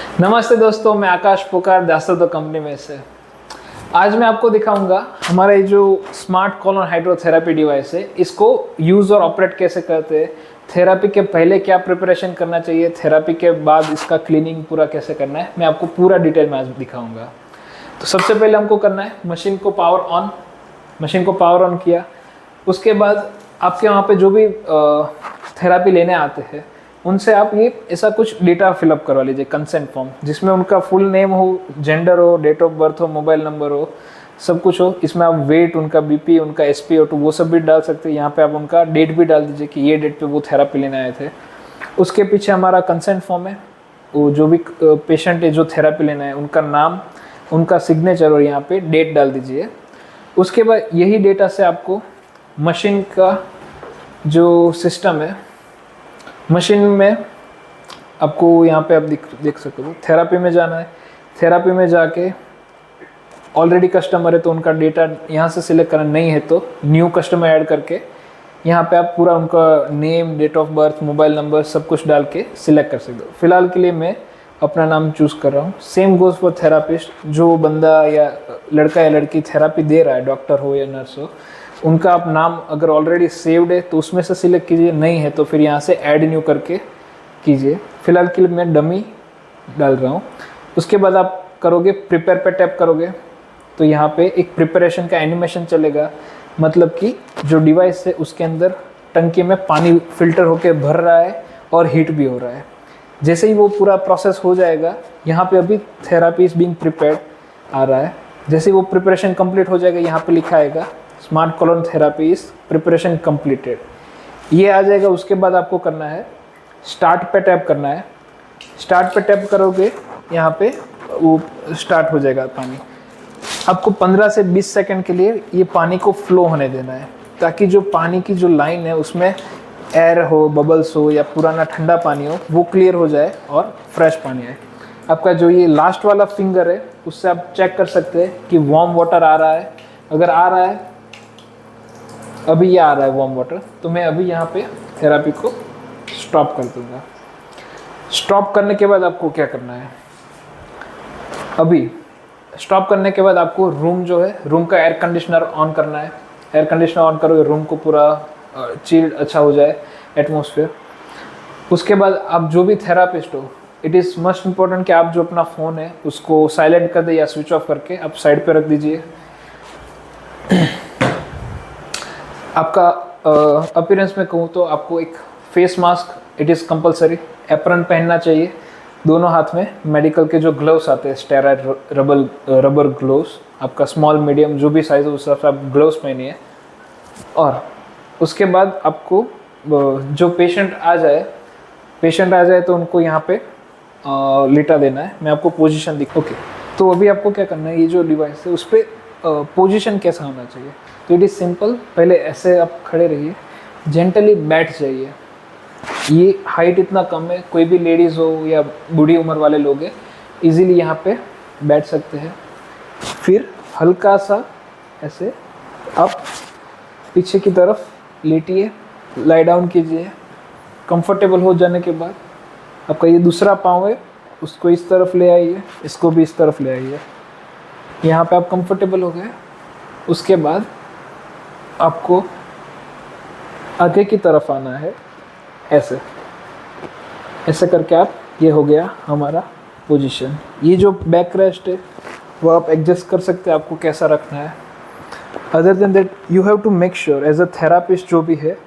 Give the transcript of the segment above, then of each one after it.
नमस्ते दोस्तों, मैं आकाश पुकार दासतो कंपनी में से। आज मैं आपको दिखाऊंगा हमारा ये जो स्मार्ट कॉलन हाइड्रोथेरेपी डिवाइस है, इसको यूज़ और ऑपरेट कैसे करते हैं, थेरेपी के पहले क्या प्रिपरेशन करना चाहिए, थेरेपी के बाद इसका क्लीनिंग पूरा कैसे करना है, मैं आपको पूरा डिटेल में आज दिखाऊंगा। तो सबसे पहले हमको करना है मशीन को पावर ऑन किया। उसके बाद आपके वहाँ पे जो भी थेरेपी लेने आते हैं उनसे आप ये ऐसा कुछ डेटा फिलअप करवा लीजिए, कंसेंट फॉर्म, जिसमें उनका फुल नेम हो, जेंडर हो, डेट ऑफ बर्थ हो, मोबाइल नंबर हो, सब कुछ हो। इसमें आप वेट, उनका बीपी, उनका SpO2 वो सब भी डाल सकते हैं। यहाँ पे आप उनका डेट भी डाल दीजिए कि ये डेट पे वो थेरेपी लेने आए थे। उसके पीछे हमारा कंसेंट फॉर्म है, वो जो भी पेशेंट है जो थेरेपी लेना है उनका नाम, उनका सिग्नेचर और यहाँ पे डेट डाल दीजिए। उसके बाद यही डेटा से आपको मशीन का जो सिस्टम है, मशीन में आपको यहाँ पे आप देख सकते हो थेरेपी में जाना है। थेरेपी में जाके ऑलरेडी कस्टमर है तो उनका डेटा यहाँ से सिलेक्ट करना, नहीं है तो न्यू कस्टमर ऐड करके यहाँ पे आप पूरा उनका name, date of birth, mobile number सब कुछ डाल के सिलेक्ट कर सकते हो। फिलहाल के लिए मैं अपना नाम चूज़ कर रहा हूँ। सेम गोज़ फॉर थेरापिस्ट, जो बंदा या लड़का या लड़की थेरेपी दे रहा है, डॉक्टर हो या नर्स हो, उनका आप नाम अगर ऑलरेडी सेव्ड है तो उसमें से सिलेक्ट कीजिए, नहीं है तो फिर यहाँ से ऐड न्यू करके कीजिए। फिलहाल के लिए मैं डमी डाल रहा हूँ। उसके बाद आप करोगे प्रिपेयर पे टैप करोगे तो यहाँ पे एक प्रिपरेशन का एनिमेशन चलेगा, मतलब कि जो डिवाइस है उसके अंदर टंकी में पानी फिल्टर होके भर रहा है और हीट भी हो रहा है। जैसे ही वो पूरा प्रोसेस हो जाएगा, यहाँ पे अभी थेरेपी इज़ बीइंग प्रिपेयर्ड आ रहा है। जैसे ही वो प्रिपरेशन कंप्लीट हो जाएगा, यहाँ पे लिखा आएगा smart colon therapy is preparation completed, ये आ जाएगा। उसके बाद आपको करना है स्टार्ट पे टैप करना है। स्टार्ट पे टैप करोगे, यहाँ पे वो स्टार्ट हो जाएगा पानी। आपको 15 से 20 सेकंड के लिए ये पानी को फ्लो होने देना है, ताकि जो पानी की जो लाइन है उसमें एयर हो, बबल्स हो या पुराना ठंडा पानी हो, वो क्लियर हो जाए और फ्रेश पानी आए। आपका जो ये लास्ट वाला फिंगर है उससे आप चेक कर सकते हैं कि वार्म वाटर आ रहा है। अगर आ रहा है, अभी ये आ रहा है वार्म वाटर, तो मैं अभी यहाँ पे थेरेपी को स्टॉप कर दूँगा। स्टॉप करने के बाद आपको क्या करना है, अभी स्टॉप करने के बाद आपको रूम जो है, रूम का एयर कंडीशनर ऑन करना है। एयर कंडीशनर ऑन करोगे, रूम को पूरा चिल्ड अच्छा हो जाए एटमॉस्फेयर। उसके बाद आप जो भी थेरापिस्ट हो, इट इज़ मस्ट इम्पॉर्टेंट कि आप जो अपना फ़ोन है उसको साइलेंट कर दे या स्विच ऑफ करके आप साइड पे रख दीजिए। आपका अपीयरेंस में कहूँ तो आपको एक face mask, it is compulsory, apron पहनना चाहिए दोनों हाथ में। मेडिकल के जो ग्लव्स आते हैं, स्टेरॉइड रबर ग्लव्स, आपका स्मॉल मीडियम जो भी साइज़ हो उस हिसाब से आप ग्लव्स पहनिए। और उसके बाद आपको जो पेशेंट आ जाए तो उनको यहाँ पे लेटा देना है। मैं आपको पोजीशन ओके। तो अभी आपको क्या करना है, ये जो डिवाइस है उस पर पोजीशन कैसा होना चाहिए, तो इट इज़ सिंपल। पहले ऐसे आप खड़े रहिए, जेंटली बैठ जाइए। ये हाइट इतना कम है, कोई भी लेडीज़ हो या बूढ़ी उम्र वाले लोग हैं इजीली यहाँ पे बैठ सकते हैं। फिर हल्का सा ऐसे आप पीछे की तरफ लेटिए, लाई डाउन कीजिए। कंफर्टेबल हो जाने के बाद आपका ये दूसरा पाँव है उसको इस तरफ ले आइए, इसको भी इस तरफ ले आइए। यहाँ पे आप कंफर्टेबल हो गए। उसके बाद आपको आगे की तरफ आना है, ऐसे करके आप, ये हो गया हमारा पोजीशन। ये जो बैक रेस्ट है वो आप एडजस्ट कर सकते हैं आपको कैसा रखना है। Other than that you have to make sure as a therapist जो भी है,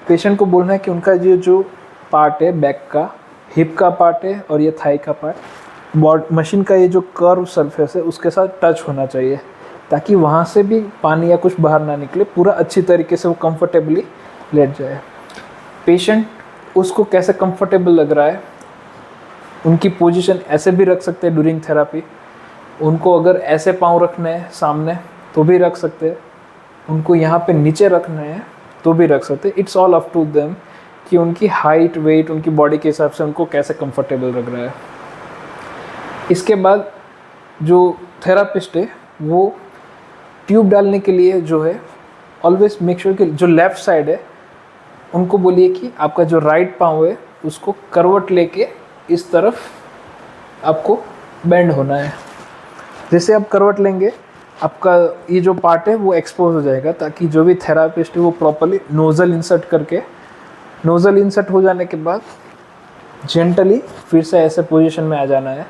पेशेंट को बोलना है कि उनका ये जो पार्ट है बैक का, हिप का पार्ट है और ये थाई का पार्ट, मशीन का ये जो कर्व सरफेस है उसके साथ टच होना चाहिए, ताकि वहाँ से भी पानी या कुछ बाहर ना निकले। पूरा अच्छी तरीके से वो कंफर्टेबली लेट जाए। पेशेंट उसको कैसे कंफर्टेबल लग रहा है, उनकी पोजीशन ऐसे भी रख सकते हैं ड्यूरिंग थेरापी। उनको अगर ऐसे पाँव रखने हैं सामने तो भी रख सकते हैं, उनको यहाँ पे नीचे रखना है तो भी रख सकते हैं। It's all up to them कि उनकी हाइट, वेट, उनकी बॉडी के हिसाब से उनको कैसे कंफर्टेबल लग रहा है। इसके बाद जो थेरापिस्ट है वो ट्यूब डालने के लिए जो है, ऑलवेज मेक श्योर कि जो लेफ़्ट साइड है उनको बोलिए कि आपका जो राइट पाँव है उसको करवट लेके इस तरफ आपको बेंड होना है। जैसे आप करवट लेंगे, आपका ये जो पार्ट है वो एक्सपोज हो जाएगा, ताकि जो भी थेरापिस्ट है वो प्रॉपरली नोज़ल इंसर्ट करके, नोज़ल इंसर्ट हो जाने के बाद जेंटली फिर से ऐसे पोजीशन में आ जाना है,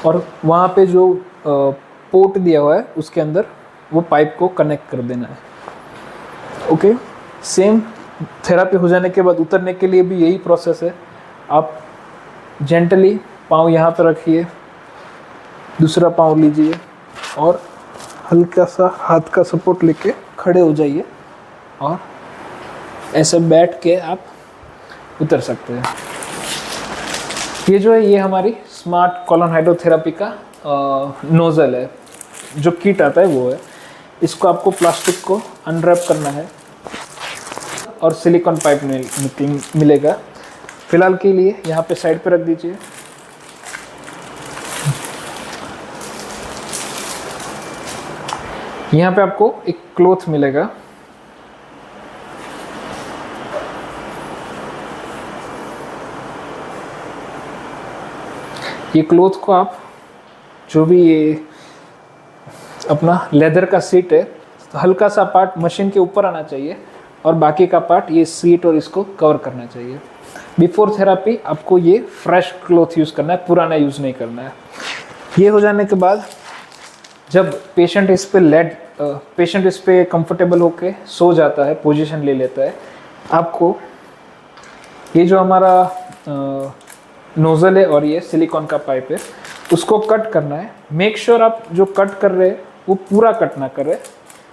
और वहाँ पे जो पोर्ट दिया हुआ है उसके अंदर वो पाइप को कनेक्ट कर देना है। ओके, सेम थेरापी हो जाने के बाद उतरने के लिए भी यही प्रोसेस है। आप जेंटली पाँव यहाँ पर रखिए, दूसरा पाँव लीजिए और हल्का सा हाथ का सपोर्ट लेके खड़े हो जाइए, और ऐसे बैठ के आप उतर सकते हैं। ये जो है ये हमारी स्मार्ट कॉलन हाइड्रोथेरेपी का नोज़ल है। जो किट आता है वो है। इसको आपको प्लास्टिक को अनरैप करना है और सिलिकॉन पाइप मिलेगा। फिलहाल के लिए यहाँ पे साइड पे रख दीजिए। यहाँ पे आपको एक क्लॉथ मिलेगा। ये क्लॉथ को आप जो भी ये अपना लेदर का सीट है, तो हल्का सा पार्ट मशीन के ऊपर आना चाहिए और बाकी का पार्ट ये सीट और इसको कवर करना चाहिए। बिफोर थेरापी आपको ये फ्रेश क्लॉथ यूज़ करना है, पुराना यूज़ नहीं करना है। ये हो जाने के बाद जब पेशेंट इस पे कंफर्टेबल होके सो जाता है, पोजीशन ले लेता है, आपको ये जो हमारा नोज़ल है और ये सिलिकॉन का पाइप है उसको कट करना है। मेक श्योर आप जो कट कर रहे हैं वो पूरा कट ना करें,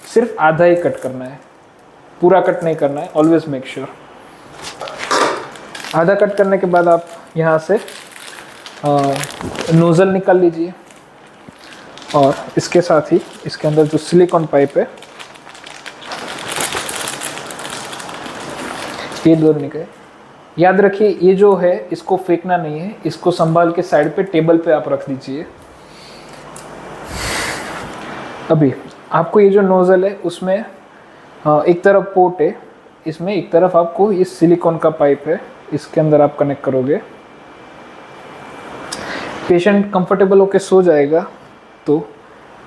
सिर्फ आधा ही कट करना है, पूरा कट नहीं करना है। Always make sure. आधा कट करने के बाद आप यहाँ से नोज़ल निकाल लीजिए और इसके साथ ही इसके अंदर जो सिलिकॉन पाइप है ये दोनों निकले। याद रखिए ये जो है इसको फेंकना नहीं है, इसको संभाल के साइड पे टेबल पे आप रख दीजिए। अभी आपको ये जो नोज़ल है उसमें एक तरफ पोर्ट है, इसमें एक तरफ आपको ये सिलिकॉन का पाइप है, इसके अंदर आप कनेक्ट करोगे। पेशेंट कंफर्टेबल होकर सो जाएगा। तो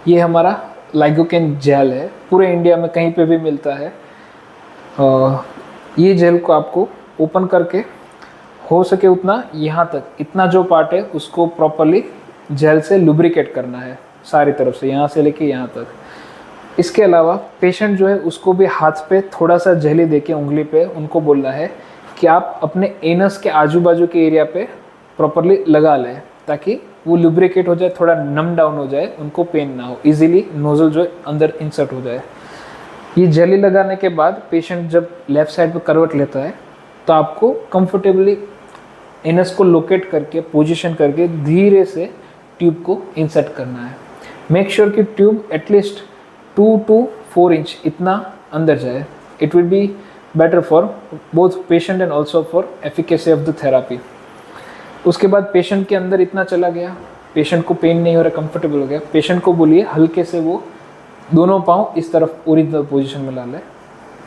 ये हमारा लाइगोकेन जेल है, पूरे इंडिया में कहीं पे भी मिलता है। ये जेल को आपको ओपन करके हो सके उतना यहाँ तक, इतना जो पार्ट है उसको प्रॉपरली जेल से लुब्रिकेट करना है सारी तरफ से, यहाँ से लेके यहाँ तक। इसके अलावा पेशेंट जो है उसको भी हाथ पे थोड़ा सा जेली देके उंगली पे उनको बोलना है कि आप अपने एनस के आजू बाजू के एरिया पे प्रॉपरली लगा लें, ताकि वो लुब्रिकेट हो जाए, थोड़ा नम डाउन हो जाए, उनको पेन ना हो, इजीली नोज़ल जो है अंदर इंसर्ट हो जाए। ये जेली लगाने के बाद पेशेंट जब लेफ़्ट साइड पे करवट लेता है तो आपको कंफर्टेबली एनस को लोकेट करके, पोजीशन करके धीरे से ट्यूब को इंसर्ट करना है। मेक श्योर कि ट्यूब एटलीस्ट 2 to 4 इंच इतना अंदर जाए। It will be better for both patient and also for efficacy of the therapy. उसके बाद पेशेंट के अंदर इतना चला गया, पेशेंट को पेन नहीं हो रहा, कंफर्टेबल हो गया, पेशेंट को बोलिए हल्के से वो दोनों पाँव इस तरफ ओरिजिनल पोजीशन में ला ले।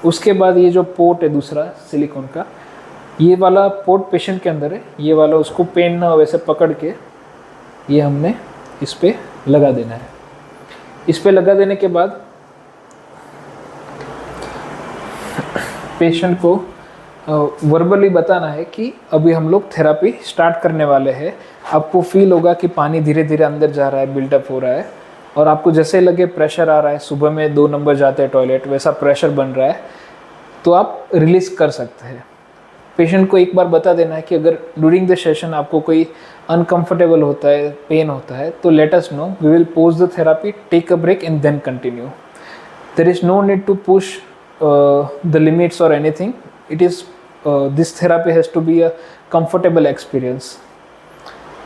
उसके बाद ये जो पोर्ट है दूसरा सिलिकॉन का, ये वाला पोर्ट पेशेंट के अंदर है, ये वाला उसको पेन ना हो वैसे पकड़ के ये हमने इस पे लगा देना है। इस पे लगा देने के बाद पेशेंट को वर्बली बताना है कि अभी हम लोग थेरापी स्टार्ट करने वाले हैं। आपको फील होगा कि पानी धीरे धीरे अंदर जा रहा है, बिल्डअप हो रहा है, और आपको जैसे लगे प्रेशर आ रहा है, सुबह में 2 नंबर जाते हैं टॉयलेट, वैसा प्रेशर बन रहा है, तो आप रिलीज़ कर सकते हैं। पेशेंट को एक बार बता देना है कि अगर ड्यूरिंग द सेशन आपको कोई अनकंफर्टेबल होता है, पेन होता है, तो let us know, we will pause the therapy, take a break and then continue. There is no need to push the limits और anything. It is this therapy has to be a comfortable experience.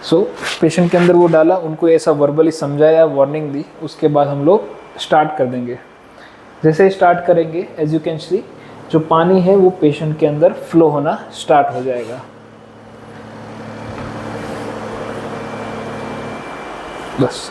So patient के अंदर वो डाला, उनको ऐसा verbally समझाया, warning दी, उसके बाद हम लोग स्टार्ट कर देंगे। जैसे स्टार्ट करेंगे, एज यू कैन सी, जो पानी है वो पेशेंट के अंदर फ्लो होना स्टार्ट हो जाएगा। बस